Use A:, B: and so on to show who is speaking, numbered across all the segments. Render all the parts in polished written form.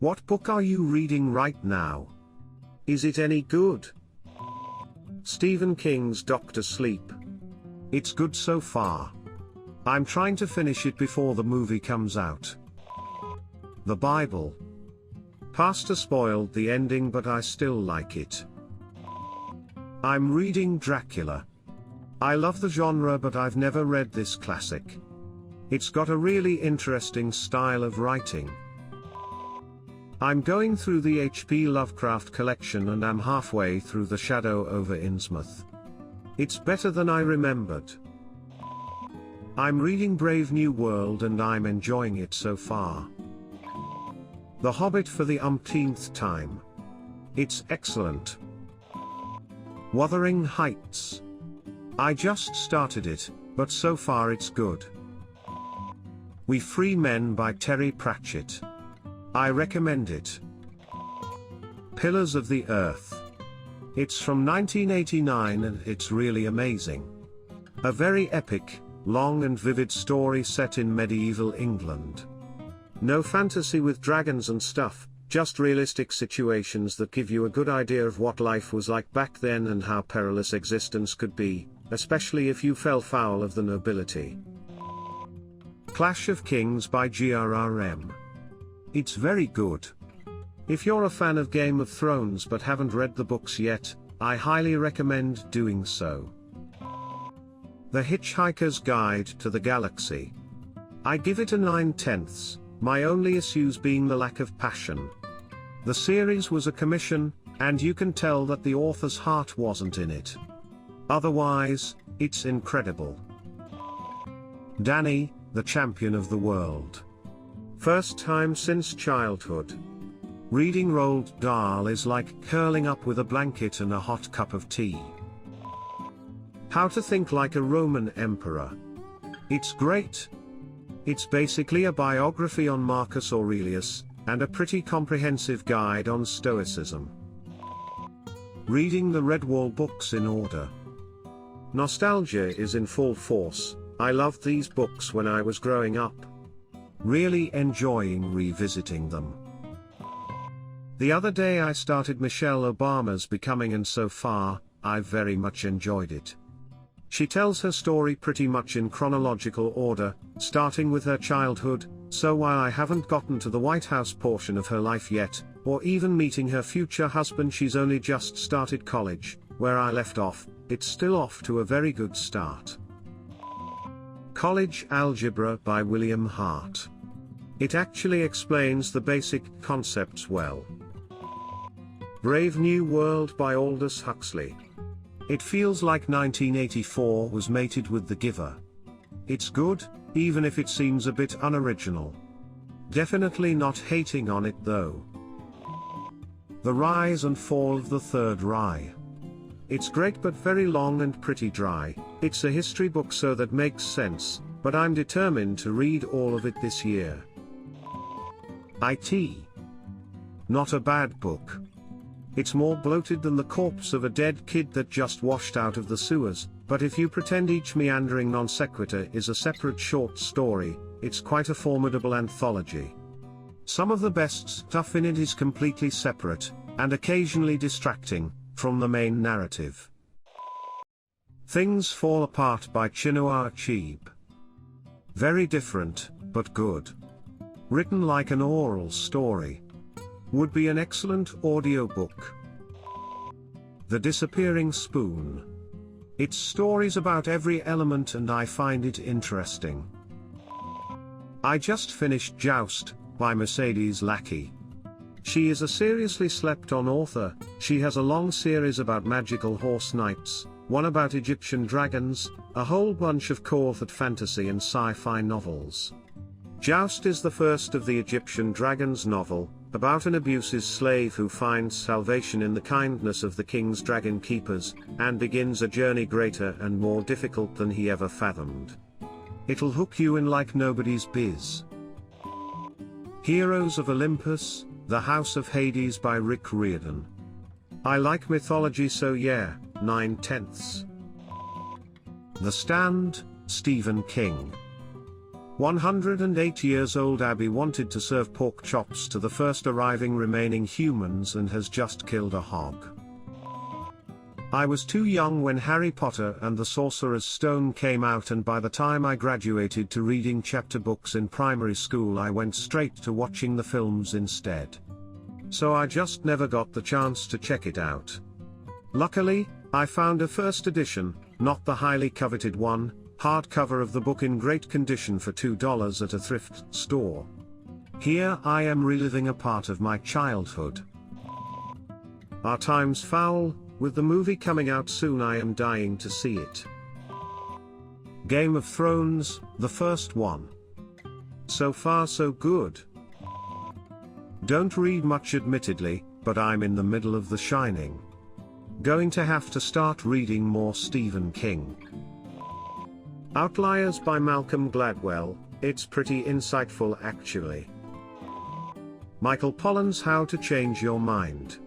A: What book are you reading right now? Is it any good? Stephen King's Dr. Sleep. It's good so far. I'm trying to finish it before the movie comes out. The Bible. Pastor spoiled the ending, but I still like it. I'm reading Dracula. I love the genre, but I've never read this classic. It's got a really interesting style of writing. I'm going through the H.P. Lovecraft collection and I'm halfway through The Shadow over Innsmouth. It's better than I remembered. I'm reading Brave New World and I'm enjoying it so far. The Hobbit for the umpteenth time. It's excellent. Wuthering Heights. I just started it, but so far it's good. We Free Men by Terry Pratchett. I recommend it. Pillars of the Earth. It's from 1989 and it's really amazing. A very epic, long and vivid story set in medieval England. No fantasy with dragons and stuff, just realistic situations that give you a good idea of what life was like back then and how perilous existence could be, especially if you fell foul of the nobility. Clash of Kings by G.R.R.M. It's very good. If you're a fan of Game of Thrones but haven't read the books yet, I highly recommend doing so. The Hitchhiker's Guide to the Galaxy. I give it a 9/10, my only issues being the lack of passion. The series was a commission, and you can tell that the author's heart wasn't in it. Otherwise, it's incredible. Danny, the Champion of the World. First time since childhood. Reading Roald Dahl is like curling up with a blanket and a hot cup of tea. How to Think Like a Roman Emperor. It's great. It's basically a biography on Marcus Aurelius, and a pretty comprehensive guide on Stoicism. Reading the Redwall books in order. Nostalgia is in full force. I loved these books when I was growing up. Really enjoying revisiting them. The other day I started Michelle Obama's Becoming, and so far, I've very much enjoyed it. She tells her story pretty much in chronological order, starting with her childhood, so while I haven't gotten to the White House portion of her life yet, or even meeting her future husband, she's only just started college, where I left off. It's still off to a very good start. College Algebra by William Hart. It actually explains the basic concepts well. Brave New World by Aldous Huxley. It feels like 1984 was mated with The Giver. It's good, even if it seems a bit unoriginal. Definitely not hating on it though. The Rise and Fall of the Third Reich. It's great but very long and pretty dry. It's a history book, so that makes sense, but I'm determined to read all of it this year. IT. Not a bad book. It's more bloated than the corpse of a dead kid that just washed out of the sewers, but if you pretend each meandering non sequitur is a separate short story, it's quite a formidable anthology. Some of the best stuff in it is completely separate, and occasionally distracting, from the main narrative. Things Fall Apart by Chinua Achebe. Very different, but good. Written like an oral story. Would be an excellent audiobook. The Disappearing Spoon. It's stories about every element and I find it interesting. I just finished Joust, by Mercedes Lackey. She is a seriously slept-on author. She has a long series about magical horse knights, one about Egyptian dragons, a whole bunch of co-authored fantasy and sci-fi novels. Joust is the first of the Egyptian dragons novel, about an abusive slave who finds salvation in the kindness of the king's dragon keepers, and begins a journey greater and more difficult than he ever fathomed. It'll hook you in like nobody's biz. Heroes of Olympus, The House of Hades by Rick Riordan. I like mythology, so yeah, 9/10. The Stand, Stephen King. 108 years old Abby wanted to serve pork chops to the first arriving remaining humans and has just killed a hog. I was too young when Harry Potter and the Sorcerer's Stone came out, and by the time I graduated to reading chapter books in primary school I went straight to watching the films instead. So I just never got the chance to check it out. Luckily, I found a first edition, not the highly coveted one, hardcover of the book in great condition for $2 at a thrift store. Here I am reliving a part of my childhood. Our time's foul. With the movie coming out soon I am dying to see it. Game of Thrones, the first one. So far so good. Don't read much admittedly, but I'm in the middle of The Shining. Going to have to start reading more Stephen King. Outliers by Malcolm Gladwell, it's pretty insightful actually. Michael Pollan's How to Change Your Mind.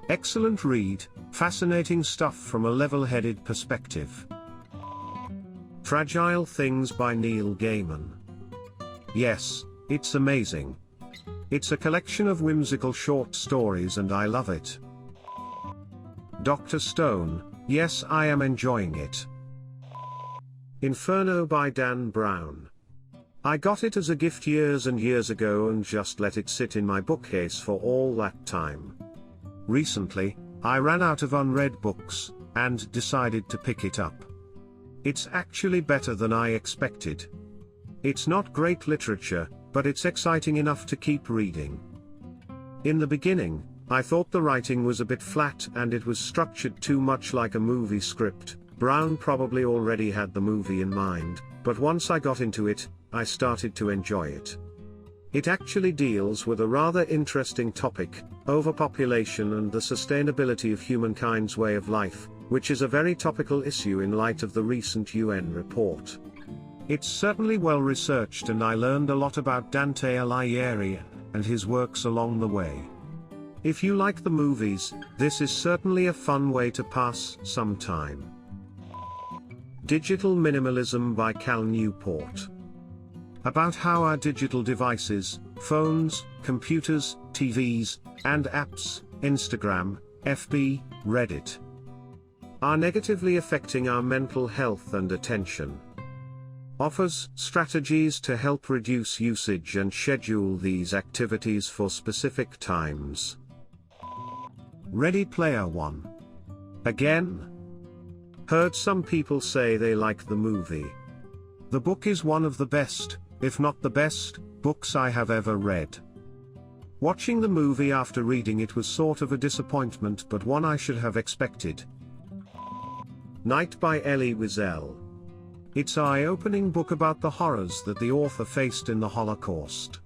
A: Excellent read, fascinating stuff from a level-headed perspective. Fragile Things by Neil Gaiman. Yes, it's amazing. It's a collection of whimsical short stories and I love it. Dr. Stone, yes I am enjoying it. Inferno by Dan Brown. I got it as a gift years and years ago and just let it sit in my bookcase for all that time. Recently, I ran out of unread books, and decided to pick it up. It's actually better than I expected. It's not great literature, but it's exciting enough to keep reading. In the beginning, I thought the writing was a bit flat and it was structured too much like a movie script. Brown probably already had the movie in mind, but once I got into it, I started to enjoy it. It actually deals with a rather interesting topic, overpopulation and the sustainability of humankind's way of life, which is a very topical issue in light of the recent UN report. It's certainly well researched and I learned a lot about Dante Alighieri and his works along the way. If you like the movies, this is certainly a fun way to pass some time. Digital Minimalism by Cal Newport. About how our digital devices, phones, computers, TVs, and apps, Instagram, FB, Reddit, are negatively affecting our mental health and attention. Offers strategies to help reduce usage and schedule these activities for specific times. Ready Player One. Again? Heard some people say they like the movie. The book is one of the best, if not the best, books I have ever read. Watching the movie after reading it was sort of a disappointment, but one I should have expected. Night by Elie Wiesel. It's an eye-opening book about the horrors that the author faced in the Holocaust.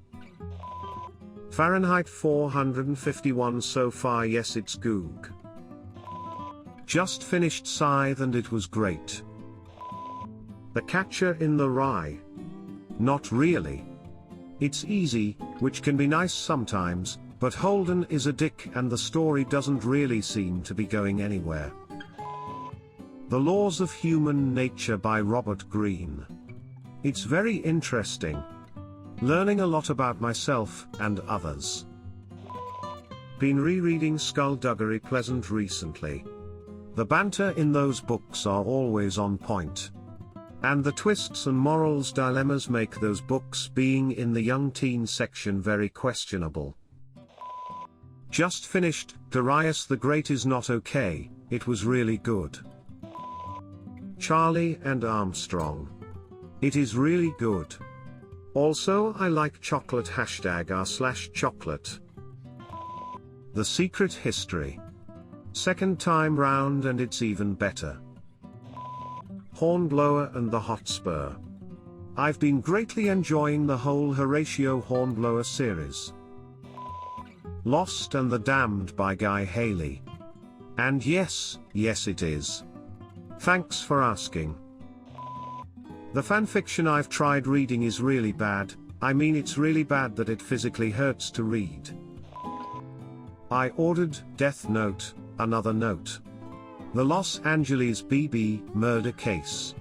A: Fahrenheit 451 so far, yes it's goog. Just finished Scythe and it was great. The Catcher in the Rye. Not really. It's easy, which can be nice sometimes, but Holden is a dick and the story doesn't really seem to be going anywhere. The Laws of Human Nature by Robert Greene. It's very interesting. Learning a lot about myself and others. Been rereading Skullduggery Pleasant recently. The banter in those books are always on point. And the twists and morals dilemmas make those books being in the young teen section very questionable. Just finished Darius the Great is not okay, it was really good. Charlie and Armstrong. It is really good. Also I like chocolate #r/chocolate. The Secret History. Second time round and it's even better. Hornblower and the Hotspur. I've been greatly enjoying the whole Horatio Hornblower series. Lost and the Damned by Guy Haley. And yes it is. Thanks for asking. The fanfiction I've tried reading is really bad, I mean it's really bad that it physically hurts to read. I ordered Death Note, Another Note. The Los Angeles BB murder case.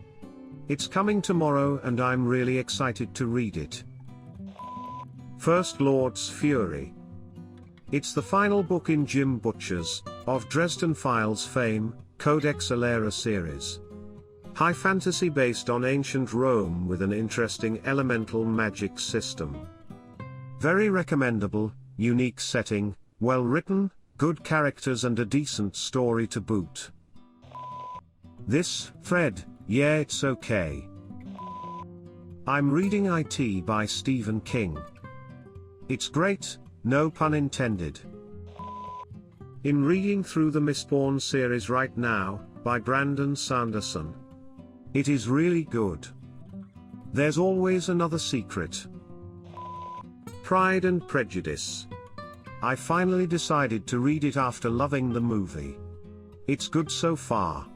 A: It's coming tomorrow and I'm really excited to read it. First Lord's Fury. It's the final book in Jim Butcher's, of Dresden Files fame, Codex Alera series. High fantasy based on ancient Rome with an interesting elemental magic system. Very recommendable, unique setting, well written, good characters and a decent story to boot. This, Fred, yeah, it's okay. I'm reading IT by Stephen King. It's great, no pun intended. In reading through the Mistborn series right now, by Brandon Sanderson. It is really good. There's always another secret. Pride and Prejudice. I finally decided to read it after loving the movie. It's good so far.